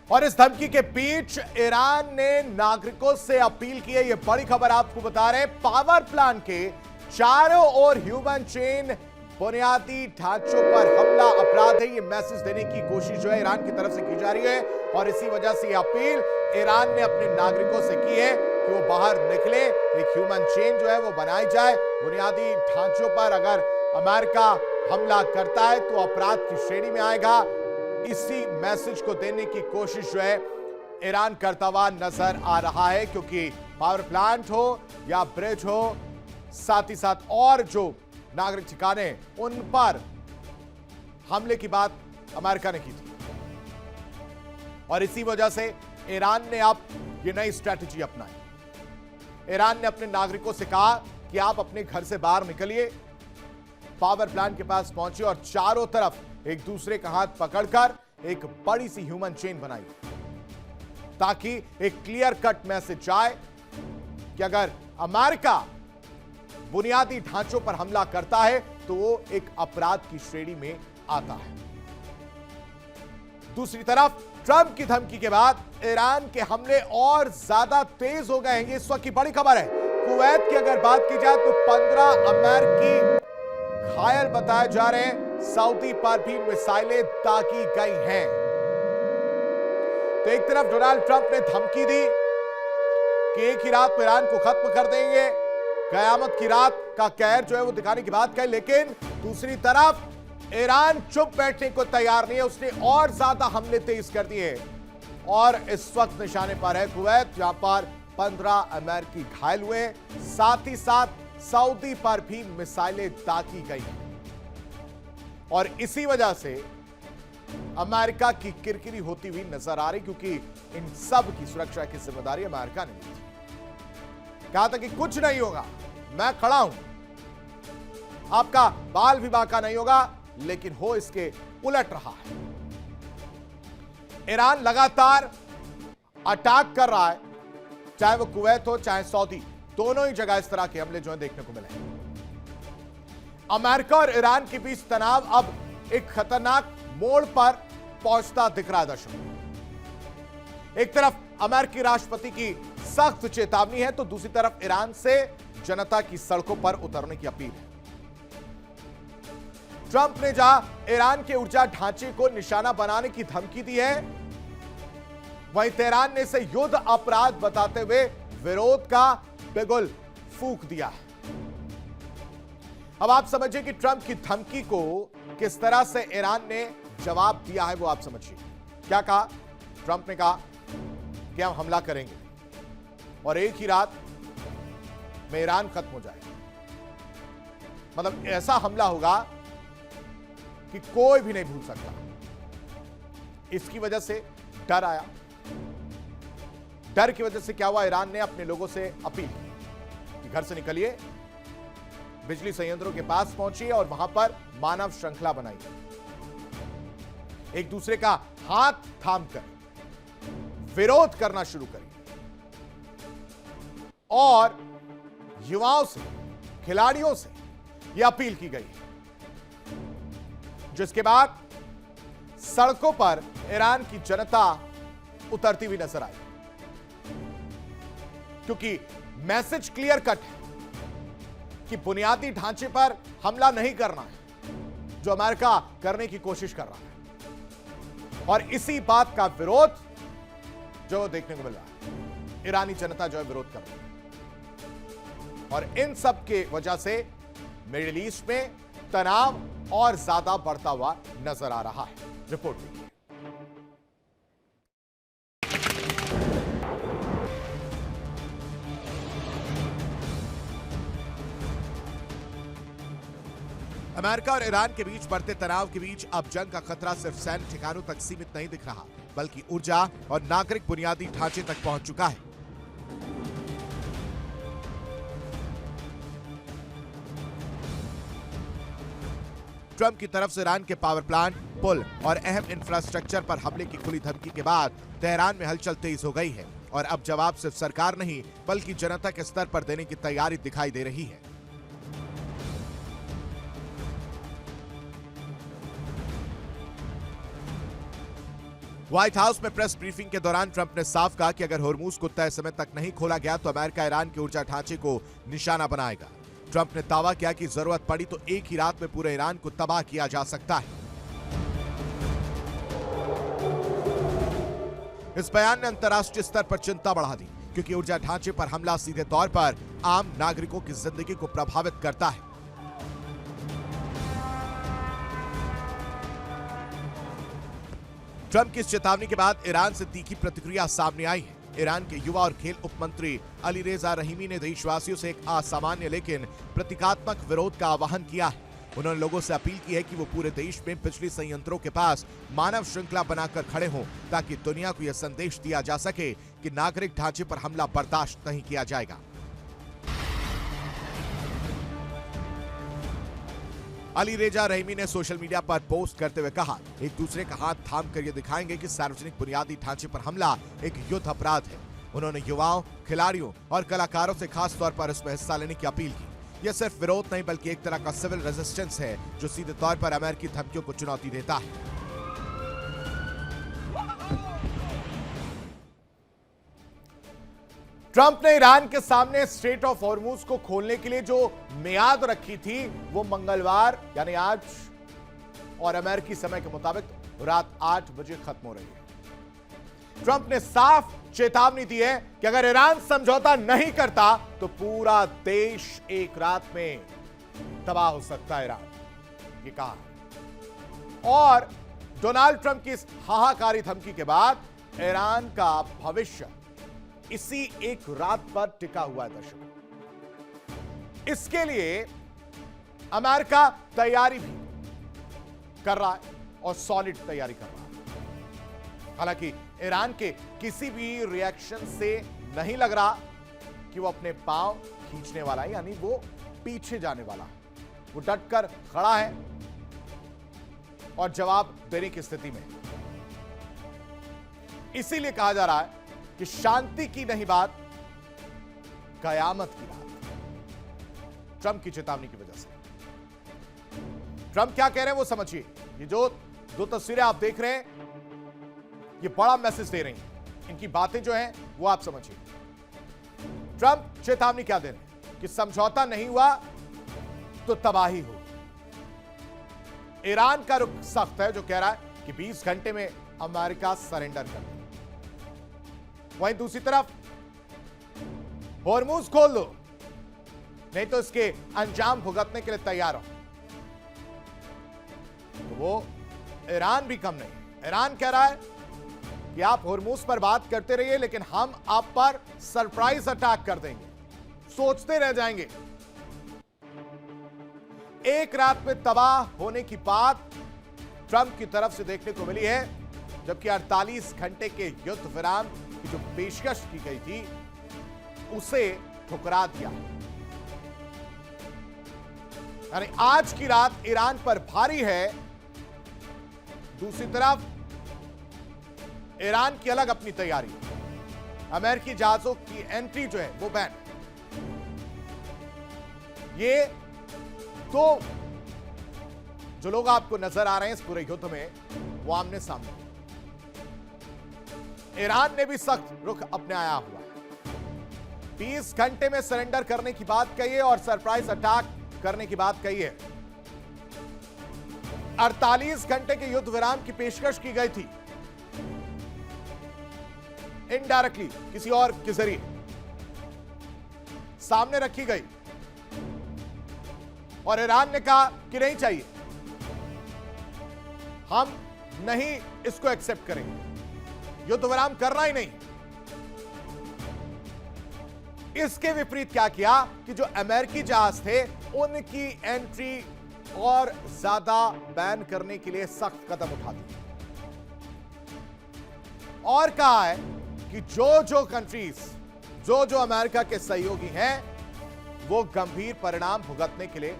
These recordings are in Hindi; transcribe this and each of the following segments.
और इस धमकी के बीच ईरान ने नागरिकों से अपील की है। यह बड़ी खबर आपको बता रहे हैं। पावर प्लांट के चारों ओर ह्यूमन चेन बुनियादी ढांचों पर हमला अपराध है, ये मैसेज देने की कोशिश जो है ईरान की तरफ से की जा रही है। और इसी वजह से यह अपील ईरान ने अपने नागरिकों से की है कि वो बाहर निकले, एक ह्यूमन चेन जो है वो बनाई जाए। बुनियादी ढांचों पर अगर अमेरिका हमला करता है तो अपराध की श्रेणी में आएगा। इसी मैसेज को देने की कोशिश जो है ईरान करता हुआ नजर आ रहा है, क्योंकि पावर प्लांट हो या ब्रिज हो, साथ ही साथ और जो नागरिक ठिकाने उन पर हमले की बात अमेरिका ने की थी। और इसी वजह से ईरान ने अब ये नई स्ट्रैटेजी अपनाई। ईरान ने अपने नागरिकों से कहा कि आप अपने घर से बाहर निकलिए, पावर प्लांट के पास पहुंचिए और चारों तरफ एक दूसरे का हाथ पकड़कर एक बड़ी सी ह्यूमन चेन बनाई, ताकि एक क्लियर कट मैसेज जाए कि अगर अमेरिका बुनियादी ढांचों पर हमला करता है तो वो एक अपराध की श्रेणी में आता है। दूसरी तरफ ट्रंप की धमकी के बाद ईरान के हमले और ज्यादा तेज हो गए हैं। ये इस वक्त की बड़ी खबर है। कुवैत की अगर बात की जाए तो 15 अमेरिकी घायल बताए जा रहे हैं। सऊदी पर भी मिसाइलें दागी गई हैं। तो एक तरफ डोनाल्ड ट्रंप ने धमकी दी कि एक ही रात में ईरान को खत्म कर देंगे, कयामत की रात का कहर जो है वो दिखाने की बात कही, लेकिन दूसरी तरफ ईरान चुप बैठने को तैयार नहीं है। उसने और ज्यादा हमले तेज कर दिए और इस वक्त निशाने पर है कुवैत, जहां पर 15 अमेरिकी घायल हुए। साथ ही साथ सऊदी पर भी मिसाइलें दागी गई और इसी वजह से अमेरिका की किरकिरी होती हुई नजर आ रही, क्योंकि इन सब की सुरक्षा की जिम्मेदारी अमेरिका ने ली थी। कहा था कि कुछ नहीं होगा, मैं खड़ा हूं, आपका बाल भी बांका नहीं होगा, लेकिन हो इसके उलट रहा है। ईरान लगातार अटैक कर रहा है, चाहे वो कुवैत हो चाहे सऊदी, दोनों ही जगह इस तरह के हमले जो है देखने को मिले हैं। अमेरिका और ईरान के बीच तनाव अब एक खतरनाक मोड़ पर पहुंचता दिख रहा है दर्शकों। एक तरफ अमेरिकी राष्ट्रपति की सख्त चेतावनी है तो दूसरी तरफ ईरान से जनता की सड़कों पर उतरने की अपील है। ट्रंप ने जहां ईरान के ऊर्जा ढांचे को निशाना बनाने की धमकी दी है, वहीं तेहरान ने इसे युद्ध अपराध बताते हुए विरोध का बिगुल फूंक दिया है। अब आप समझिए कि ट्रंप की धमकी को किस तरह से ईरान ने जवाब दिया है, वो आप समझिए। क्या कहा ट्रंप ने? कहा कि हम हमला करेंगे और एक ही रात में ईरान खत्म हो जाएगा। मतलब ऐसा हमला होगा कि कोई भी नहीं भूल सकता। इसकी वजह से डर आया। डर की वजह से क्या हुआ, ईरान ने अपने लोगों से अपील की कि घर से निकलिए, बिजली संयंत्रों के पास पहुंचिए और वहां पर मानव श्रृंखला बनाइए, एक दूसरे का हाथ थामकर विरोध करना शुरू करिए और युवाओं से, खिलाड़ियों से यह अपील की गई, जिसके बाद सड़कों पर ईरान की जनता उतरती हुई नजर आई, क्योंकि मैसेज क्लियर कट है कि बुनियादी ढांचे पर हमला नहीं करना है, जो अमेरिका करने की कोशिश कर रहा है। और इसी बात का विरोध जो देखने को मिल रहा है, ईरानी जनता जो है विरोध कर रही है और इन सब के वजह से मिडिल ईस्ट में तनाव और ज्यादा बढ़ता हुआ नजर आ रहा है। रिपोर्ट देखिए। अमेरिका और ईरान के बीच बढ़ते तनाव के बीच अब जंग का खतरा सिर्फ सैन्य ठिकानों तक सीमित नहीं दिख रहा, बल्कि ऊर्जा और नागरिक बुनियादी ढांचे तक पहुंच चुका है। ट्रंप की तरफ से ईरान के पावर प्लांट, पुल और अहम इंफ्रास्ट्रक्चर पर हमले की खुली धमकी के बाद तेहरान में हलचल तेज हो गई है और अब जवाब सिर्फ सरकार नहीं बल्कि जनता के स्तर पर देने की तैयारी दिखाई दे रही है। व्हाइट हाउस में प्रेस ब्रीफिंग के दौरान ट्रंप ने साफ कहा कि अगर होर्मुज को तय समय तक नहीं खोला गया तो अमेरिका ईरान के ऊर्जा ढांचे को निशाना बनाएगा। ट्रंप ने दावा किया कि जरूरत पड़ी तो एक ही रात में पूरे ईरान को तबाह किया जा सकता है। इस बयान ने अंतर्राष्ट्रीय स्तर पर चिंता बढ़ा दी, क्योंकि ऊर्जा ढांचे पर हमला सीधे तौर पर आम नागरिकों की जिंदगी को प्रभावित करता है। ट्रंप की इस चेतावनी के बाद ईरान से तीखी प्रतिक्रिया सामने आई है। ईरान के युवा और खेल उपमंत्री अलीरेजा रहीमी ने देशवासियों से एक असामान्य लेकिन प्रतीकात्मक विरोध का आह्वान किया है। उन्होंने लोगों से अपील की है कि वो पूरे देश में बिजली संयंत्रों के पास मानव श्रृंखला बनाकर खड़े हों, ताकि दुनिया को यह संदेश दिया जा सके कि नागरिक ढांचे पर हमला बर्दाश्त नहीं किया जाएगा। अलीरेजा रहीमी ने सोशल मीडिया पर पोस्ट करते हुए कहा, एक दूसरे का हाथ थाम कर ये दिखाएंगे कि सार्वजनिक बुनियादी ढांचे पर हमला एक युद्ध अपराध है। उन्होंने युवाओं, खिलाड़ियों और कलाकारों से खास तौर पर इसमें हिस्सा लेने की अपील की। यह सिर्फ विरोध नहीं बल्कि एक तरह का सिविल रेजिस्टेंस है, जो सीधे तौर पर अमेरिकी धमकियों को चुनौती देता है। ट्रंप ने ईरान के सामने स्ट्रेट ऑफ हॉर्मुज को खोलने के लिए जो मियाद रखी थी वो मंगलवार यानी आज और अमेरिकी समय के मुताबिक रात 8 बजे खत्म हो रही है। ट्रंप ने साफ चेतावनी दी है कि अगर ईरान समझौता नहीं करता तो पूरा देश एक रात में तबाह हो सकता है। ईरान ये कहा, और डोनाल्ड ट्रंप की इस हाहाकारी धमकी के बाद ईरान का भविष्य इसी एक रात पर टिका हुआ है। दर्शकों, इसके लिए अमेरिका तैयारी भी कर रहा है और सॉलिड तैयारी कर रहा है। हालांकि ईरान के किसी भी रिएक्शन से नहीं लग रहा कि वो अपने पांव खींचने वाला है, यानी वो पीछे जाने वाला है। वो डटकर खड़ा है और जवाब देने की स्थिति में। इसीलिए कहा जा रहा है कि शांति की नहीं बात, कयामत की बात, ट्रंप की चेतावनी की वजह से। ट्रंप क्या कह रहे हैं वो समझिए। ये जो दो तस्वीरें आप देख रहे हैं, ये बड़ा मैसेज दे रही हैं। इनकी बातें जो हैं वो आप समझिए। ट्रंप चेतावनी क्या दे रहे हैं कि समझौता नहीं हुआ तो तबाही हो। ईरान का रुख सख्त है, जो कह रहा है कि 20 घंटे में अमेरिका सरेंडर कर दे। वहीं दूसरी तरफ हॉर्मुज खोल दो, नहीं तो इसके अंजाम भुगतने के लिए तैयार हो। तो वो ईरान भी कम नहीं। ईरान कह रहा है कि आप हॉर्मुज पर बात करते रहिए, लेकिन हम आप पर सरप्राइज अटैक कर देंगे, सोचते रह जाएंगे। एक रात में तबाह होने की बात ट्रंप की तरफ से देखने को मिली है, जबकि 48 घंटे के युद्ध विराम की जो पेशकश की गई थी उसे ठुकरा दिया। यानी आज की रात ईरान पर भारी है। दूसरी तरफ ईरान की अलग अपनी तैयारी। अमेरिकी जहाजों की एंट्री जो है वो बैन। ये तो जो लोग आपको नजर आ रहे हैं इस पूरे युद्ध में, वो आमने सामने। ईरान ने भी सख्त रुख अपनाया हुआ है। 20 घंटे में सरेंडर करने की बात कही है और सरप्राइज अटैक करने की बात कही है। 48 घंटे के युद्ध विराम की पेशकश की गई थी, इनडायरेक्टली किसी और के जरिए सामने रखी गई, और ईरान ने कहा कि नहीं चाहिए, हम नहीं इसको एक्सेप्ट करेंगे, युद्ध विराम करना ही नहीं। इसके विपरीत क्या किया कि जो अमेरिकी जहाज थे उनकी एंट्री और ज्यादा बैन करने के लिए सख्त कदम उठा दिए, और कहा है कि जो कंट्रीज जो अमेरिका के सहयोगी हैं वो गंभीर परिणाम भुगतने के लिए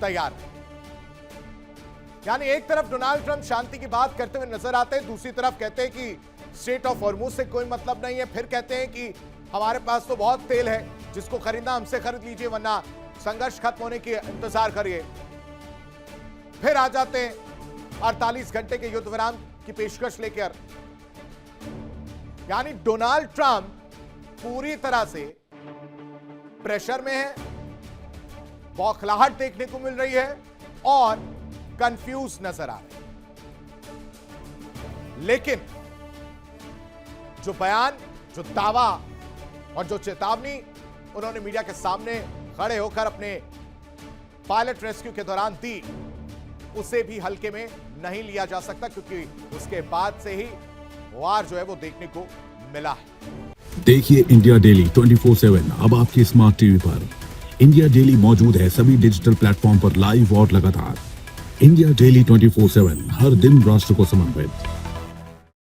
तैयार हैं। यानी एक तरफ डोनाल्ड ट्रंप शांति की बात करते हुए नजर आते हैं, दूसरी तरफ कहते हैं कि स्ट्रेट ऑफ हॉर्मुज से कोई मतलब नहीं है, फिर कहते हैं कि हमारे पास तो बहुत तेल है, जिसको खरीदना हमसे खरीद लीजिए, वरना संघर्ष खत्म होने के इंतजार करिए। फिर आ जाते हैं 48 घंटे के युद्ध विराम की पेशकश लेकर। यानी डोनाल्ड ट्रंप पूरी तरह से प्रेशर में है, बौखलाहट देखने को मिल रही है और कंफ्यूज नजर आ रहे हैं। लेकिन जो बयान, जो दावा और जो चेतावनी उन्होंने मीडिया के सामने खड़े होकर अपने पायलट रेस्क्यू के दौरान दी, उसे भी हल्के में नहीं लिया जा सकता, क्योंकि उसके बाद से ही वार जो है वो देखने को मिला है। देखिए इंडिया डेली 24/7 अब आपके स्मार्ट टीवी पर। इंडिया डेली मौजूद है सभी डिजिटल प्लेटफॉर्म पर लाइव और लगातार। इंडिया डेली 24/7 हर दिन राष्ट्र को समर्पित।